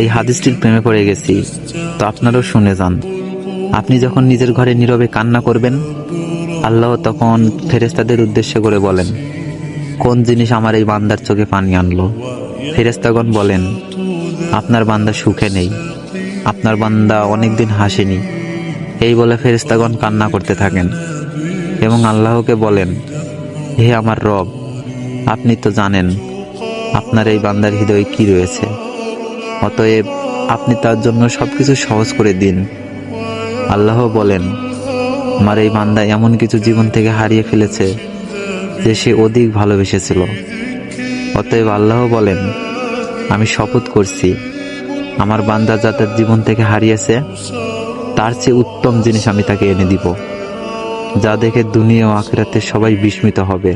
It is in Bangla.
এই হাদিসটির প্রেমে পড়ে গেছি, তো আপনারাও শুনে যান। আপনি যখন নিজের ঘরে নীরবে কান্না করবেন, আল্লাহ তখন ফেরেশতাদের উদ্দেশ্য করে বলেন, কোন জিনিস আমার এই বান্দার চোখে পানি আনলো? ফেরেশতাগণ বলেন, আপনার বান্দা সুখে নেই, আপনার বান্দা অনেকদিন হাসেনি। এই বলে ফেরেশতাগণ কান্না করতে থাকেন এবং আল্লাহকে বলেন, হে আমার রব, আপনি তো জানেন আপনার এই বান্দার হৃদয়ে কি রয়েছে, অতএব আপনি তার জন্য সবকিছু সহজ করে দিন। আল্লাহ বলেন, আমার এই বান্দা এমন কিছু জীবন থেকে হারিয়ে ফেলেছে যে সে অধিক ভালোবেসেছিল। অতএব আল্লাহ বলেন, আমি শপথ করছি, আমার বান্দা যা তার জীবন থেকে হারিয়েছে তার চেয়ে উত্তম জিনিস আমি তাকে এনে দিব, যা দেখে দুনিয়া ও আখিরাতে সবাই বিস্মিত হবে।